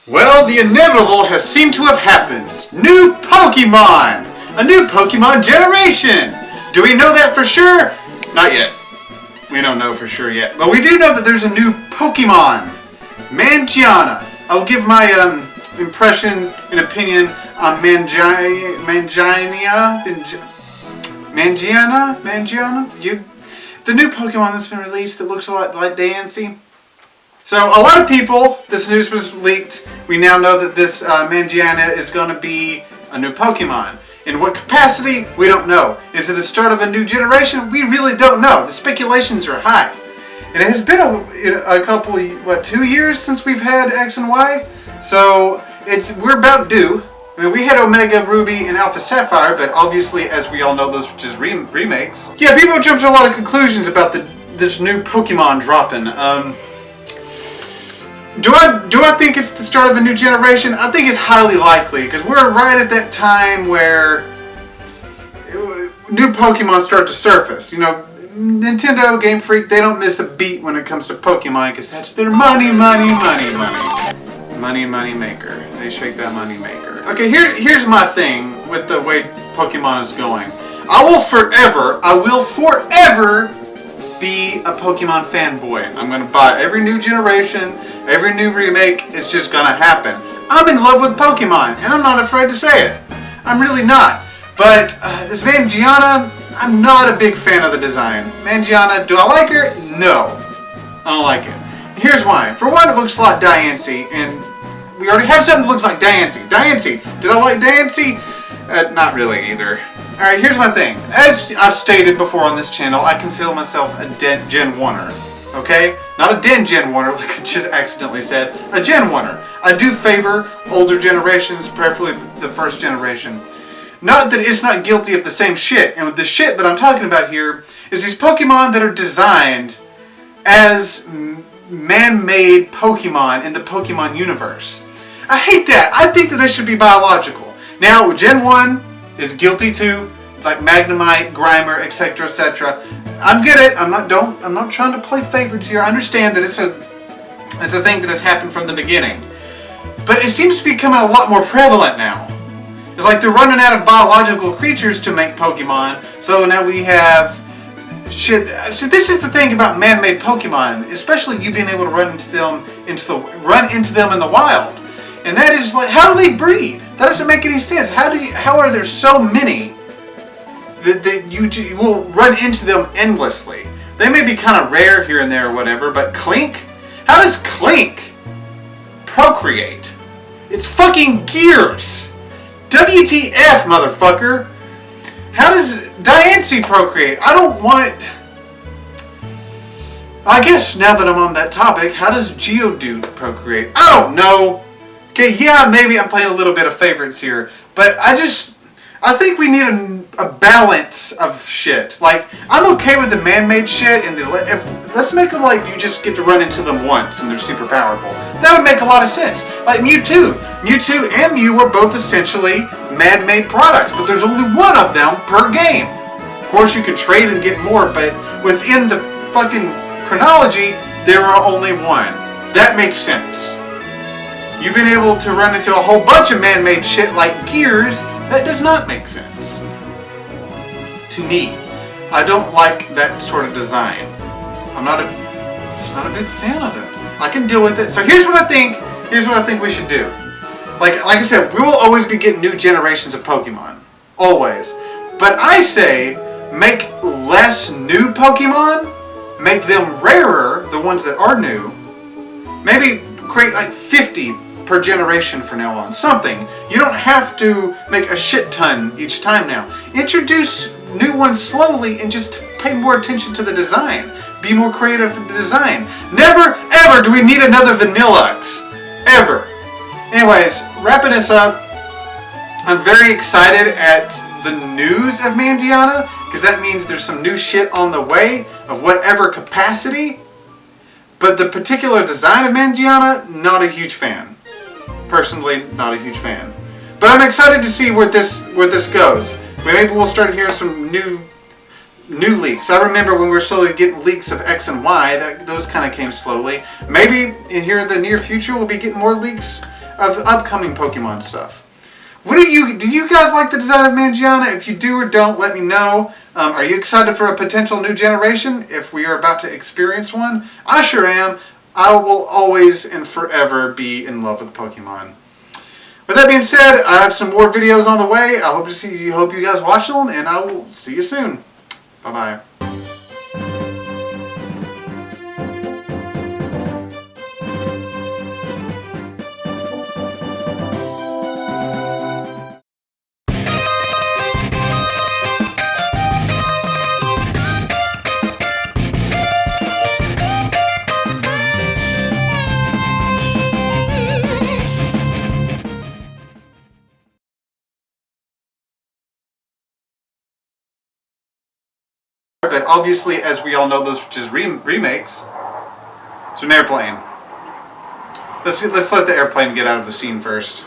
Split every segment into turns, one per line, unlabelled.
Well, the inevitable has seemed to have happened. New Pokemon! A new Pokemon generation! Do we know that for sure? Not yet. We don't know for sure yet. But we do know that there's a new Pokemon. Mangiana. I will give my impressions and opinion on Mangiana? The new Pokemon that's been released that looks a lot like Diancie. So a lot of people, this news was leaked. We now know that this Mangiana is going to be a new Pokemon. In what capacity? We don't know. Is it the start of a new generation? We really don't know. The speculations are high. And it has been a couple, 2 years since we've had X and Y. So we're about due. I mean, we had Omega Ruby and Alpha Sapphire, but obviously, as we all know, those were just remakes. Yeah, people jumped to a lot of conclusions about this new Pokemon dropping. Do I think it's the start of a new generation? I think it's highly likely, because we're right at that time where new Pokemon start to surface. You know, Nintendo, Game Freak, they don't miss a beat when it comes to Pokemon, because that's their money maker. They shake that money maker. Okay, here's my thing with the way Pokemon is going. I will forever be a Pokemon fanboy. I'm going to buy every new generation, every new remake. It's just going to happen. I'm in love with Pokemon, and I'm not afraid to say it. I'm really not. But this Mangiana, I'm not a big fan of the design. Mangiana, do I like her? No. I don't like it. Here's why. For one, it looks a lot Diancie, and we already have something that looks like Diancie. Did I like Diancie? Not really either. Alright, here's my thing. As I've stated before on this channel, I consider myself a Gen 1er. Okay? Not a Den Gen 1er, like I just accidentally said. A Gen 1er. I do favor older generations, preferably the first generation. Not that it's not guilty of the same shit. And with the shit that I'm talking about here is these Pokemon that are designed as man-made Pokemon in the Pokemon universe. I hate that. I think that they should be biological. Now, Gen 1 is guilty too, like Magnemite, Grimer, etc., etc. I get it. I'm not trying to play favorites here. I understand that it's a thing that has happened from the beginning, but it seems to be becoming a lot more prevalent now. It's like they're running out of biological creatures to make Pokemon, so now we have shit. So this is the thing about man-made Pokemon, especially you being able to run into them in the wild. And that is like, how do they breed? That doesn't make any sense. How are there so many that you will run into them endlessly? They may be kind of rare here and there or whatever, but Klink? How does Klink procreate? It's fucking Gears. WTF, motherfucker. How does Diancie procreate? I guess now that I'm on that topic, how does Geodude procreate? I don't know. Okay, yeah, maybe I'm playing a little bit of favorites here, but I think we need a balance of shit. Like, I'm okay with the man-made shit, and let's make it like you just get to run into them once and they're super powerful. That would make a lot of sense. Like Mewtwo. Mewtwo and Mew are both essentially man-made products, but there's only one of them per game. Of course, you could trade and get more, but within the fucking chronology, there are only one. That makes sense. You've been able to run into a whole bunch of man-made shit like Gears. That does not make sense. To me. I don't like that sort of design. Just not a big fan of it. I can deal with it. So here's what I think we should do. Like I said, we will always be getting new generations of Pokemon. Always. But I say, make less new Pokemon, make them rarer, the ones that are new. Maybe create like 50 per generation from now on. Something. You don't have to make a shit ton each time now. Introduce new ones slowly and just pay more attention to the design. Be more creative in the design. Never, ever do we need another Vanillux. Ever. Anyways, wrapping this up, I'm very excited at the news of Mangiana, because that means there's some new shit on the way of whatever capacity. But the particular design of Mangiana, not a huge fan. Personally, not a huge fan. But I'm excited to see where this goes. Maybe we'll start hearing some new leaks. I remember when we were slowly getting leaks of X and Y, those kind of came slowly. Maybe in the near future we'll be getting more leaks of upcoming Pokemon stuff. Did you guys like the design of Mangiana? If you do or don't, let me know. Are you excited for a potential new generation if we are about to experience one? I sure am. I will always and forever be in love with Pokemon. With that being said, I have some more videos on the way. I hope you guys watch them, and I will see you soon. Bye-bye. But obviously, as we all know, those are just remakes. So an airplane. Let's let the airplane get out of the scene first.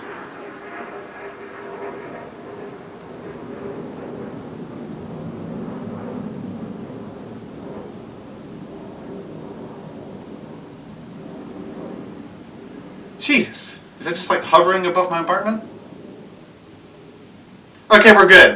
Jesus, is that just like hovering above my apartment? Okay, we're good.